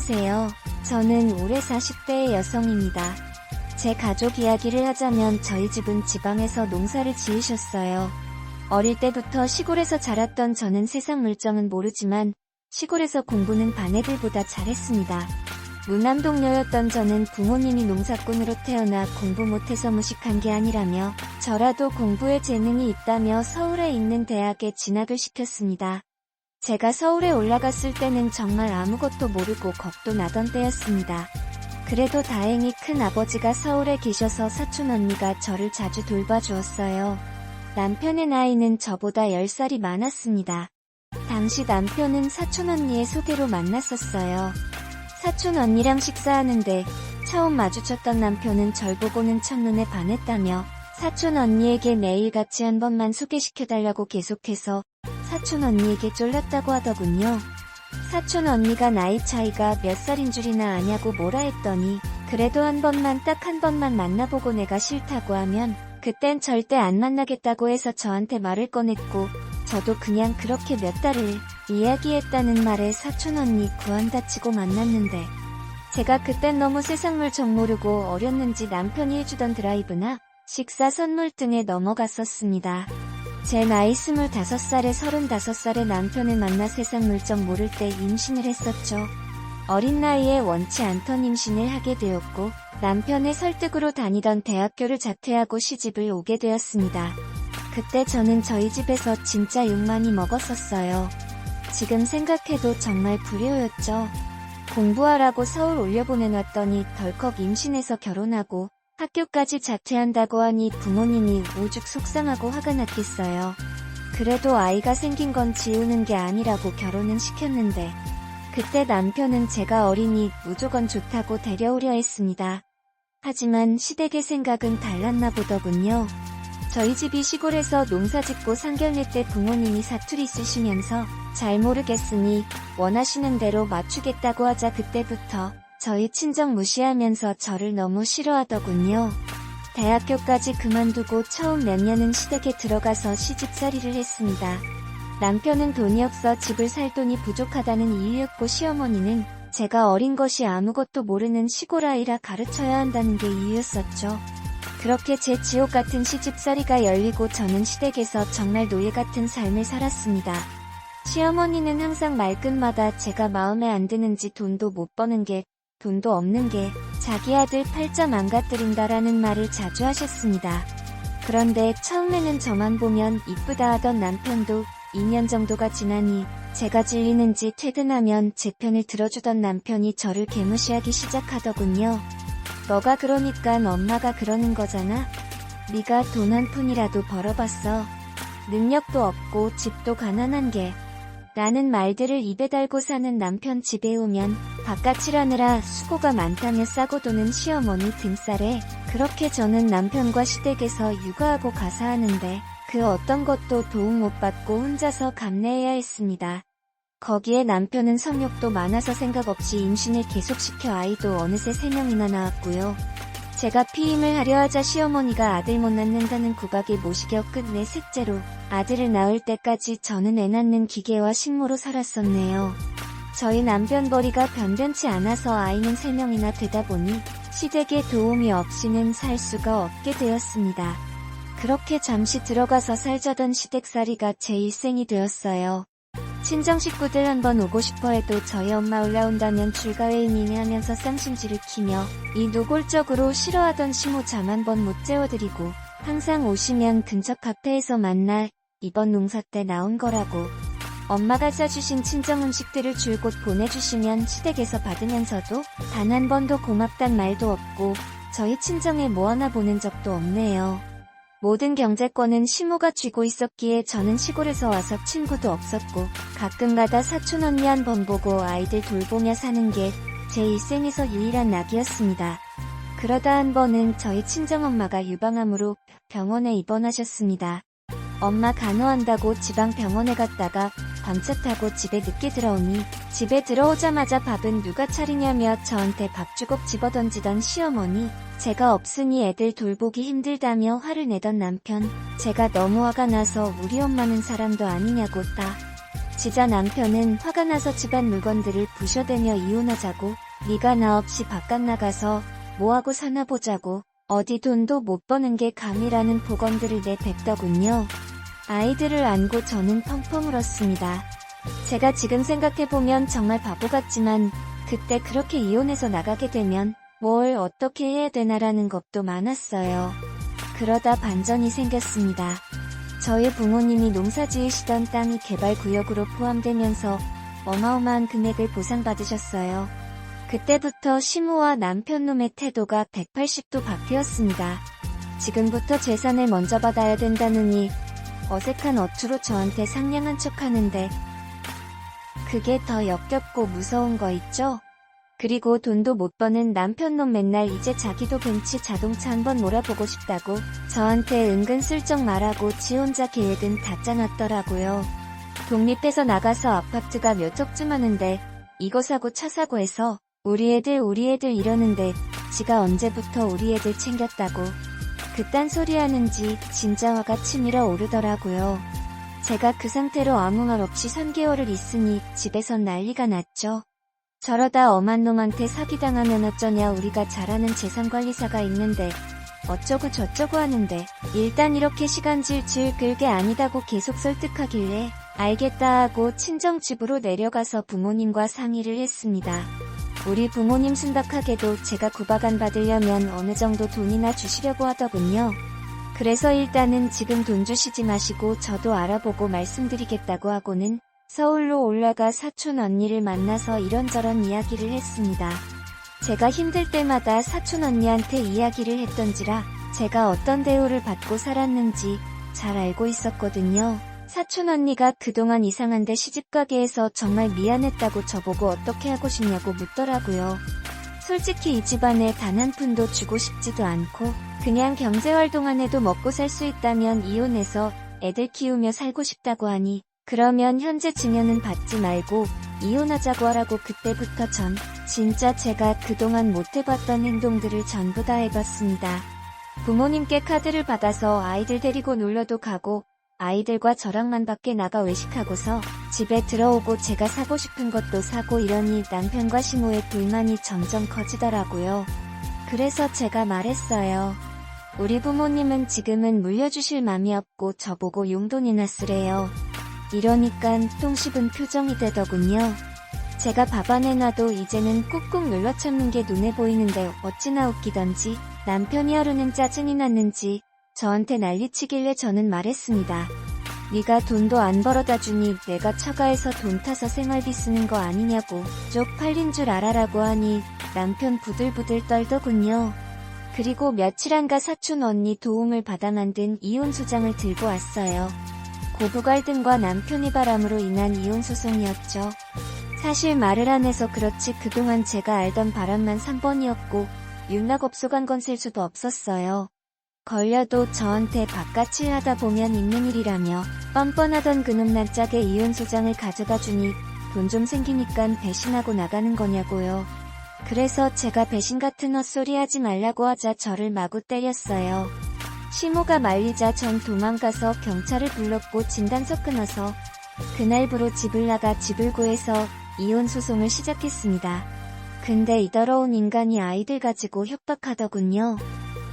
안녕하세요. 저는 올해 40대의 여성입니다. 제 가족 이야기를 하자면 저희 집은 지방에서 농사를 지으셨어요. 어릴 때부터 시골에서 자랐던 저는 세상 물정은 모르지만 시골에서 공부는 반 애들보다 잘했습니다. 무남동녀였던 저는 부모님이 농사꾼으로 태어나 공부 못해서 무식한 게 아니라며 저라도 공부에 재능이 있다며 서울에 있는 대학에 진학을 시켰습니다. 제가 서울에 올라갔을 때는 정말 아무것도 모르고 겁도 나던 때였습니다. 그래도 다행히 큰아버지가 서울에 계셔서 사촌 언니가 저를 자주 돌봐주었어요. 남편의 나이는 저보다 10살이 많았습니다. 당시 남편은 사촌 언니의 소개로 만났었어요. 사촌 언니랑 식사하는데 처음 마주쳤던 남편은 절 보고는 첫눈에 반했다며 사촌 언니에게 매일 같이 한 번만 소개시켜달라고 계속해서 사촌 언니에게 쫄렸다고 하더군요. 사촌 언니가 나이 차이가 몇 살인 줄이나 아냐고 뭐라 했더니 그래도 딱 한 번만 만나보고 내가 싫다고 하면 그땐 절대 안 만나겠다고 해서 저한테 말을 꺼냈고 저도 그냥 그렇게 몇 달을 이야기했다는 말에 사촌 언니 구한다 치고 만났는데 제가 그땐 너무 세상물 정 모르고 어렸는지 남편이 해주던 드라이브나 식사 선물 등에 넘어갔었습니다. 제 나이 25살에 35살의 남편을 만나 세상 물정 모를 때 임신을 했었죠. 어린 나이에 원치 않던 임신을 하게 되었고 남편의 설득으로 다니던 대학교를 자퇴하고 시집을 오게 되었습니다. 그때 저는 저희 집에서 진짜 욕 많이 먹었었어요. 지금 생각해도 정말 불효였죠. 공부하라고 서울 올려보내놨더니 덜컥 임신해서 결혼하고 학교까지 자퇴한다고 하니 부모님이 오죽 속상하고 화가 났겠어요. 그래도 아이가 생긴 건 지우는 게 아니라고 결혼은 시켰는데 그때 남편은 제가 어리니 무조건 좋다고 데려오려 했습니다. 하지만 시댁의 생각은 달랐나 보더군요. 저희 집이 시골에서 농사짓고 상견례 때 부모님이 사투리 쓰시면서 잘 모르겠으니 원하시는 대로 맞추겠다고 하자 그때부터 저희 친정 무시하면서 저를 너무 싫어하더군요. 대학교까지 그만두고 처음 몇 년은 시댁에 들어가서 시집살이를 했습니다. 남편은 돈이 없어 집을 살 돈이 부족하다는 이유였고 시어머니는 제가 어린 것이 아무것도 모르는 시골 아이라 가르쳐야 한다는 게 이유였었죠. 그렇게 제 지옥 같은 시집살이가 열리고 저는 시댁에서 정말 노예 같은 삶을 살았습니다. 시어머니는 항상 말끝마다 제가 마음에 안 드는지 돈도 못 버는 게 돈도 없는 게 자기 아들 팔자 망가뜨린다라는 말을 자주 하셨습니다. 그런데 처음에는 저만 보면 이쁘다 하던 남편도 2년 정도가 지나니 제가 질리는지 퇴근하면 제 편을 들어주던 남편이 저를 개무시하기 시작하더군요. 너가 그러니깐 엄마가 그러는 거잖아. 네가 돈 한 푼이라도 벌어봤어. 능력도 없고 집도 가난한 게. 라는 말들을 입에 달고 사는 남편 집에 오면 바깥일하느라 수고가 많다며 싸고 도는 시어머니 등살에 그렇게 저는 남편과 시댁에서 육아하고 가사하는데 그 어떤 것도 도움 못 받고 혼자서 감내해야 했습니다. 거기에 남편은 성욕도 많아서 생각 없이 임신을 계속시켜 아이도 어느새 3명이나 낳았고요. 제가 피임을 하려 하자 시어머니가 아들 못 낳는다는 구박에 못이겨 끝내 셋째로 아들을 낳을 때까지 저는 애 낳는 기계와 식모로 살았었네요. 저희 남편 벌이가 변변치 않아서 아이는 3명이나 되다 보니 시댁의 도움이 없이는 살 수가 없게 되었습니다. 그렇게 잠시 들어가서 살자던 시댁살이가 제 일생이 되었어요. 친정 식구들 한번 오고 싶어 해도 저희 엄마 올라온다면 출가회의니냐 하면서 쌍심지를 키며 이 노골적으로 싫어하던 시모 잠 한 번 못 재워드리고 항상 오시면 근처 카페에서 만나 이번 농사 때 나온 거라고 엄마가 싸주신 친정 음식들을 줄곧 보내주시면 시댁에서 받으면서도 단 한 번도 고맙단 말도 없고 저희 친정에 뭐 하나 보낸 적도 없네요. 모든 경제권은 시모가 쥐고 있었기에 저는 시골에서 와서 친구도 없었고 가끔가다 사촌 언니 한 번 보고 아이들 돌보며 사는 게 제 일생에서 유일한 낙이었습니다. 그러다 한 번은 저희 친정엄마가 유방암으로 병원에 입원하셨습니다. 엄마 간호한다고 지방 병원에 갔다가 밤차 타고 집에 늦게 들어오니 집에 들어오자마자 밥은 누가 차리냐며 저한테 밥주걱 집어던지던 시어머니, 제가 없으니 애들 돌보기 힘들다며 화를 내던 남편, 제가 너무 화가 나서 우리 엄마는 사람도 아니냐고 지자 남편은 화가 나서 집안 물건들을 부셔대며 이혼하자고, 네가 나 없이 바깥 나가서 뭐하고 사나 보자고, 어디 돈도 못 버는 게 감이라는 복언들을 내뱉더군요. 아이들을 안고 저는 펑펑 울었습니다. 제가 지금 생각해보면 정말 바보 같지만 그때 그렇게 이혼해서 나가게 되면 뭘 어떻게 해야 되나라는 겁도 많았어요. 그러다 반전이 생겼습니다. 저희 부모님이 농사 지으시던 땅이 개발구역으로 포함되면서 어마어마한 금액을 보상받으셨어요. 그때부터 시모와 남편놈의 태도가 180도 바뀌었습니다. 지금부터 재산을 먼저 받아야 된다느니 어색한 어투로 저한테 상냥한 척하는데 그게 더 역겹고 무서운 거 있죠? 그리고 돈도 못 버는 남편놈 맨날 이제 자기도 벤츠 자동차 한번 몰아보고 싶다고 저한테 은근슬쩍 말하고 지 혼자 계획은 다 짜놨더라고요. 독립해서 나가서 아파트가 몇 억쯤 하는데 이거 사고 차 사고 해서 우리 애들 이러는데 지가 언제부터 우리 애들 챙겼다고 그딴 소리 하는지 진짜 화가 치밀어 오르더라고요. 제가 그 상태로 아무 말 없이 3개월을 있으니 집에선 난리가 났죠. 저러다 엄한 놈한테 사기당하면 어쩌냐 우리가 잘 아는 재산관리사가 있는데 어쩌고 저쩌고 하는데 일단 이렇게 시간질 끌게 아니다고 계속 설득하길래 알겠다 하고 친정집으로 내려가서 부모님과 상의를 했습니다. 우리 부모님 순박하게도 제가 구박안 받으려면 어느 정도 돈이나 주시려고 하더군요. 그래서 일단은 지금 돈 주시지 마시고 저도 알아보고 말씀드리겠다고 하고는 서울로 올라가 사촌 언니를 만나서 이런저런 이야기를 했습니다. 제가 힘들 때마다 사촌 언니한테 이야기를 했던지라 제가 어떤 대우를 받고 살았는지 잘 알고 있었거든요. 사촌 언니가 그동안 이상한데 시집가게 해서 정말 미안했다고 저보고 어떻게 하고 싶냐고 묻더라고요. 솔직히 이 집안에 단 한 푼도 주고 싶지도 않고 그냥 경제활동 안 해도 먹고 살 수 있다면 이혼해서 애들 키우며 살고 싶다고 하니 그러면 현재 증여는 받지 말고 이혼하자고 하라고 그때부터 전 진짜 제가 그동안 못해봤던 행동들을 전부 다 해봤습니다. 부모님께 카드를 받아서 아이들 데리고 놀러도 가고 아이들과 저랑만 밖에 나가 외식하고서 집에 들어오고 제가 사고 싶은 것도 사고 이러니 남편과 시모의 불만이 점점 커지더라고요. 그래서 제가 말했어요. 우리 부모님은 지금은 물려주실 맘이 없고 저보고 용돈이나 쓰래요. 이러니깐 똥 씹은 표정이 되더군요. 제가 밥 안 해놔도 이제는 꾹꾹 눌러 참는 게 눈에 보이는데 어찌나 웃기던지 남편이 하루는 짜증이 났는지 저한테 난리치길래 저는 말했습니다. 네가 돈도 안 벌어다 주니 내가 처가에서 돈 타서 생활비 쓰는 거 아니냐고 쪽팔린 줄 알아라고 하니 남편 부들부들 떨더군요. 그리고 며칠 안가 사촌 언니 도움을 받아 만든 이혼소장을 들고 왔어요. 고부 갈등과 남편의 바람으로 인한 이혼소송이었죠. 사실 말을 안 해서 그렇지 그동안 제가 알던 바람만 3번이었고 윤락업소 간 건 셀 수도 없었어요. 걸려도 저한테 바깥일 하다 보면 있는 일이라며 뻔뻔하던 그놈 낯짝에 이혼소장을 가져다 주니 돈 좀 생기니깐 배신하고 나가는 거냐고요. 그래서 제가 배신 같은 헛소리 하지 말라고 하자 저를 마구 때렸어요. 시모가 말리자 전 도망가서 경찰을 불렀고 진단서 끊어서 그날부로 집을 나가 집을 구해서 이혼소송을 시작했습니다. 근데 이 더러운 인간이 아이들 가지고 협박하더군요.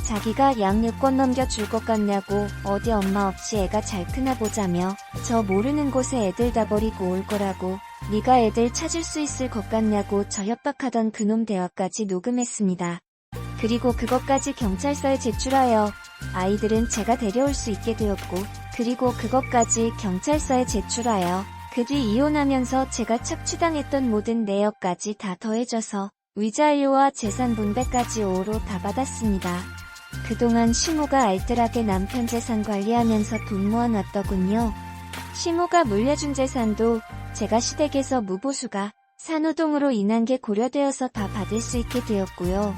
자기가 양육권 넘겨줄 것 같냐고 어디 엄마 없이 애가 잘 크나 보자며 저 모르는 곳에 애들 다 버리고 올 거라고 네가 애들 찾을 수 있을 것 같냐고 저 협박하던 그놈 대화까지 녹음했습니다. 그리고 그것까지 경찰서에 제출하여 아이들은 제가 데려올 수 있게 되었고 그리고 그것까지 경찰서에 제출하여 그 뒤 이혼하면서 제가 착취당했던 모든 내역까지 다 더해져서 위자료와 재산 분배까지 5로 다 받았습니다. 그동안 시모가 알뜰하게 남편 재산 관리하면서 돈 모아놨더군요. 시모가 물려준 재산도 제가 시댁에서 무보수가 산후동으로 인한 게 고려되어서 다 받을 수 있게 되었고요.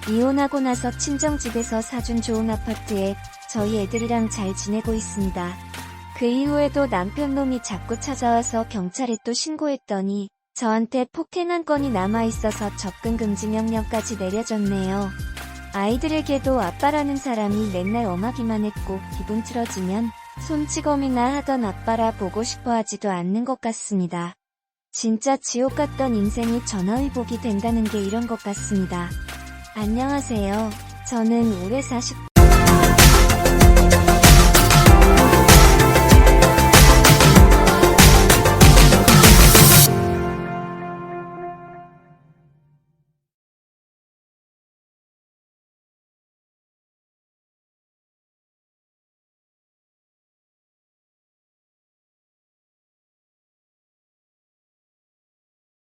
이혼하고 나서 친정집에서 사준 좋은 아파트에 저희 애들이랑 잘 지내고 있습니다. 그 이후에도 남편 놈이 자꾸 찾아와서 경찰에 또 신고했더니 저한테 폭행 한 건이 남아있어서 접근 금지 명령까지 내려졌네요. 아이들에게도 아빠라는 사람이 맨날 엄하기만 했고 기분 틀어지면 손찌검이나 하던 아빠라 보고 싶어 하지도 않는 것 같습니다. 진짜 지옥 같던 인생이 전화위복이 된다는 게 이런 것 같습니다. 안녕하세요. 저는 올해 40대